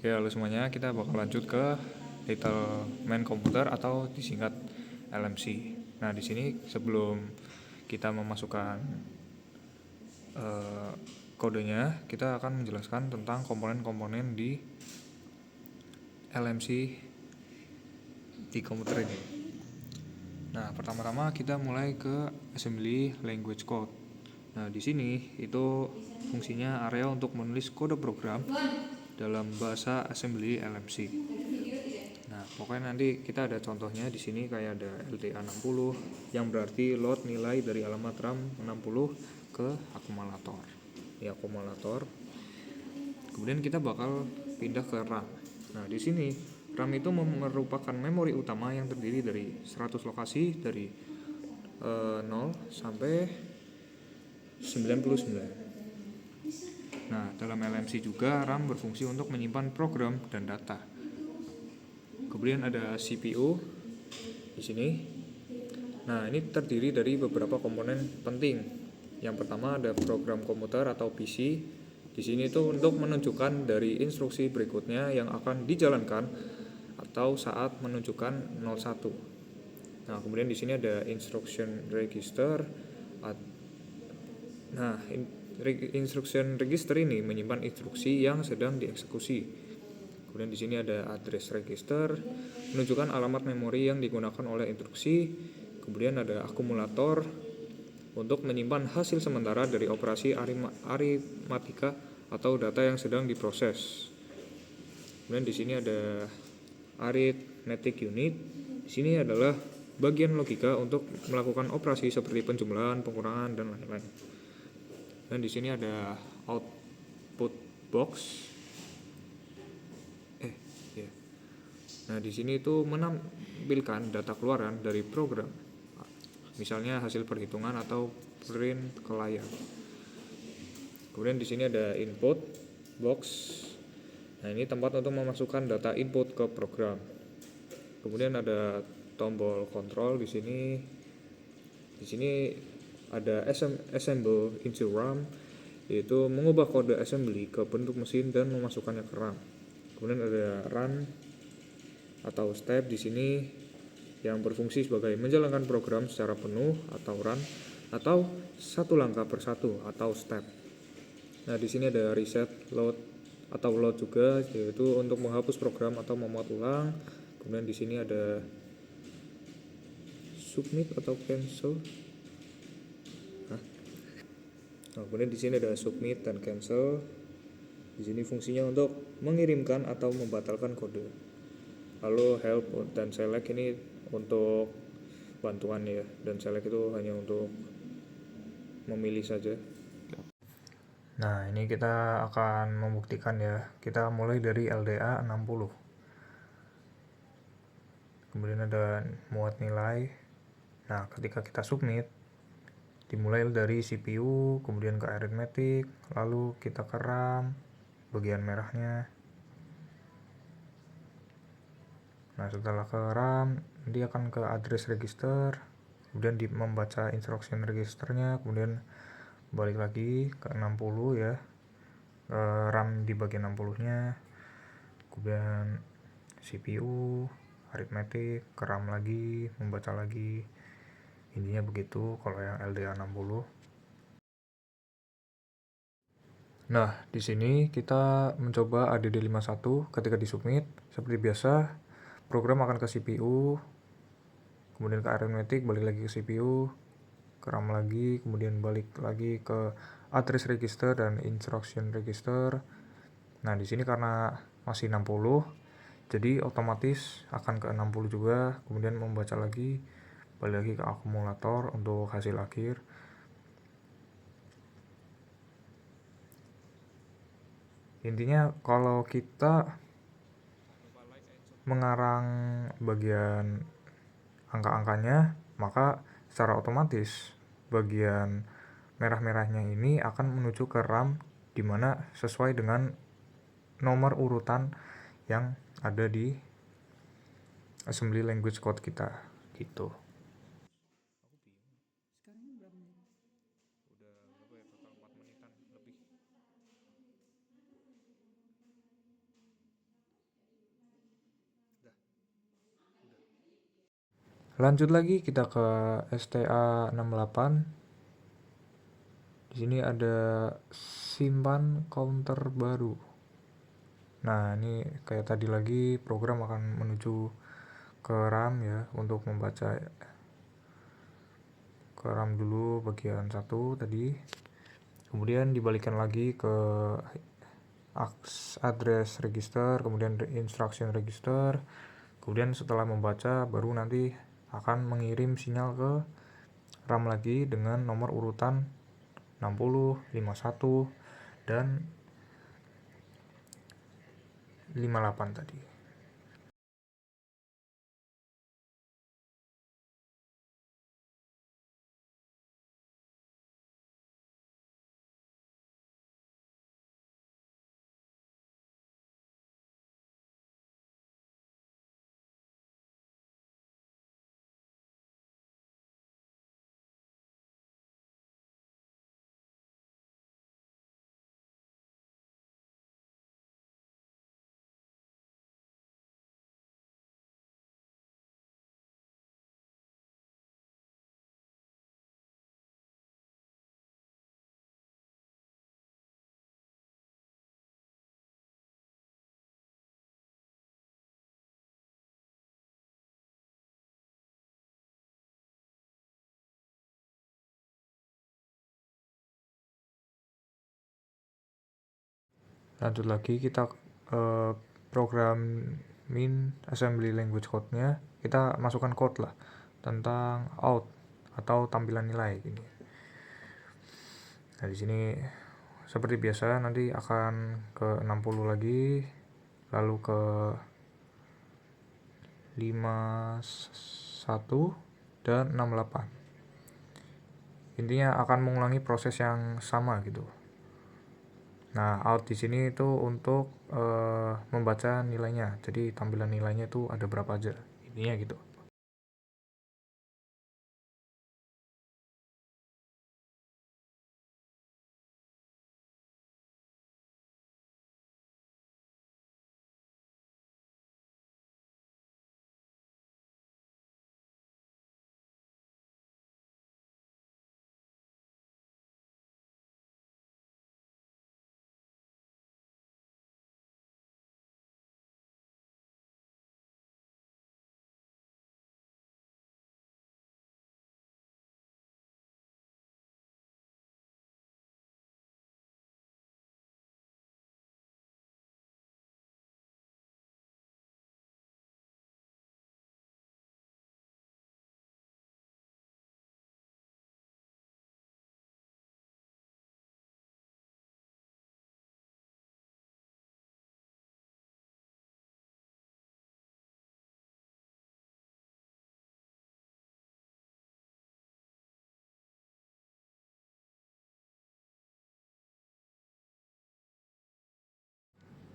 Ya, halo semuanya, kita bakal lanjut ke Little Main Computer atau disingkat LMC. Nah, di sini sebelum kita memasukkan eh, kodenya, kita akan menjelaskan tentang komponen-komponen di LMC di komputer ini. Nah, pertama-tama kita mulai ke Assembly Language Code. Nah, di sini itu fungsinya area untuk menulis kode program dalam bahasa assembly LMC. Nah, pokoknya nanti kita ada contohnya di sini kayak ada LDA60 yang berarti load nilai dari alamat RAM 60 ke akumulator. Di akumulator. Kemudian kita bakal pindah ke RAM. Nah, di sini RAM itu merupakan memori utama yang terdiri dari 100 lokasi dari 0 sampai 99. Nah, dalam LMC juga RAM berfungsi untuk menyimpan program dan data. Kemudian ada CPU di sini. Nah, ini terdiri dari beberapa komponen penting. Yang pertama ada program komputer atau PC. Di sini itu untuk menunjukkan dari instruksi berikutnya yang akan dijalankan atau saat menunjukkan 01. Nah, kemudian di sini ada instruction register. Nah, instruction register ini menyimpan instruksi yang sedang dieksekusi. Kemudian di sini ada address register, menunjukkan alamat memori yang digunakan oleh instruksi. Kemudian ada akumulator untuk menyimpan hasil sementara dari operasi aritmatika atau data yang sedang diproses. Kemudian di sini ada arithmetic unit. Di sini adalah bagian logika untuk melakukan operasi seperti penjumlahan, pengurangan, dan lain-lain. Dan di sini ada output box. Ya. Nah, di sini itu menampilkan data keluaran dari program. Misalnya hasil perhitungan atau print ke layar. Kemudian di sini ada input box. Nah, ini tempat untuk memasukkan data input ke program. Kemudian ada tombol kontrol di sini. Di sini ada assemble into RAM, yaitu mengubah kode assembly ke bentuk mesin dan memasukkannya ke RAM. Kemudian ada run atau step di sini yang berfungsi sebagai menjalankan program secara penuh atau run, atau satu langkah per satu atau step. Nah, di sini ada reset load atau load juga, yaitu untuk menghapus program atau memuat ulang. Kemudian di sini ada submit atau cancel. Nah, kemudian di sini ada submit dan cancel. Di sini fungsinya untuk mengirimkan atau membatalkan kode. Lalu help dan select ini untuk bantuan ya, dan select itu hanya untuk memilih saja. Nah, ini kita akan membuktikan ya. Kita mulai dari LDA 60. Kemudian ada muat nilai. Nah, ketika kita submit, dimulai dari CPU, kemudian ke arithmetic, lalu kita ke RAM, bagian merahnya. Nah, setelah ke RAM, dia akan ke address register, kemudian membaca instruction registernya, kemudian balik lagi ke 60 ya, RAM di bagian 60-nya, kemudian CPU, arithmetic, ke RAM lagi, membaca lagi. Intinya begitu kalau yang LDA 60. Nah, di sini kita mencoba ADD51. Ketika disubmit, seperti biasa, program akan ke CPU, kemudian ke arithmetic, balik lagi ke CPU, ke RAM lagi, kemudian balik lagi ke address register dan instruction register. Nah, di sini karena masih 60, jadi otomatis akan ke 60 juga, kemudian membaca lagi, balik lagi ke akumulator untuk hasil akhir. Intinya kalau kita mengarang bagian angka-angkanya, maka secara otomatis bagian merah-merahnya ini akan menuju ke RAM, di mana sesuai dengan nomor urutan yang ada di assembly language code kita gitu. Lanjut lagi kita ke STA68. Di sini ada simpan counter baru. Nah, ini kayak tadi lagi program akan menuju ke RAM ya untuk membaca ke RAM dulu bagian 1 tadi. Kemudian dibalikan lagi ke address register, kemudian instruction register. Kemudian setelah membaca baru nanti akan mengirim sinyal ke RAM lagi dengan nomor urutan 60, 51 dan 58 tadi. Lanjut lagi kita programin assembly language code-nya. Kita masukkan code lah tentang out atau tampilan nilai gini. Nah, di sini seperti biasa nanti akan ke 60 lagi, lalu ke 51 dan 68. Intinya akan mengulangi proses yang sama gitu. Nah, out di sini itu untuk membaca nilainya. Jadi tampilan nilainya itu ada berapa aja. Intinya gitu.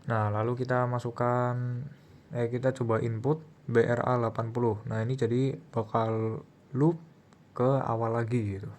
Nah, lalu kita coba input BRA80. Nah, ini jadi bakal loop ke awal lagi gitu.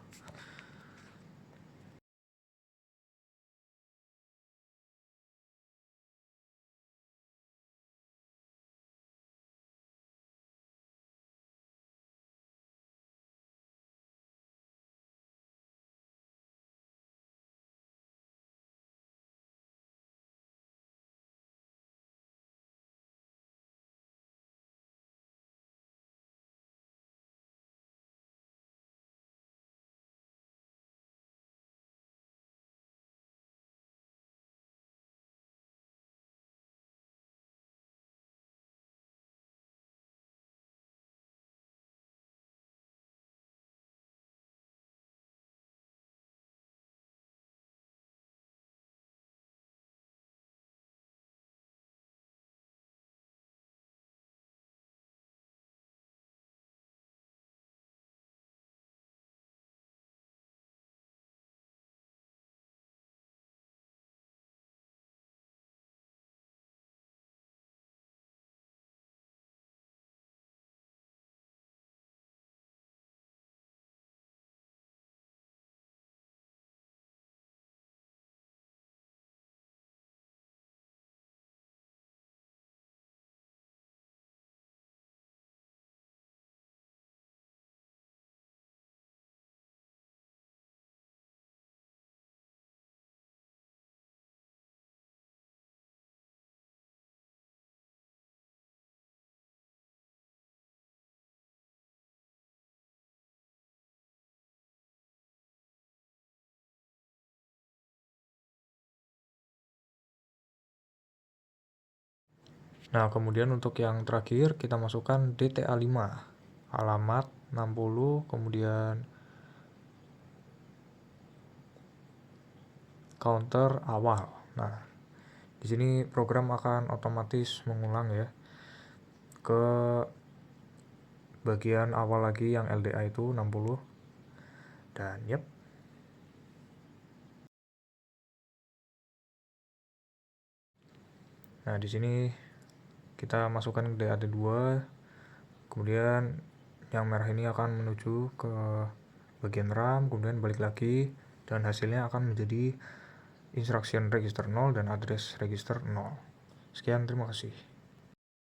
Nah, kemudian untuk yang terakhir kita masukkan DTA5, alamat 60, kemudian counter awal. Nah, di sini program akan otomatis mengulang ya ke bagian awal lagi yang LDA itu 60. Dan yep. Nah, di sini kita masukkan DAD2, kemudian yang merah ini akan menuju ke bagian RAM, kemudian balik lagi, dan hasilnya akan menjadi instruction register 0 dan address register 0. Sekian, terima kasih.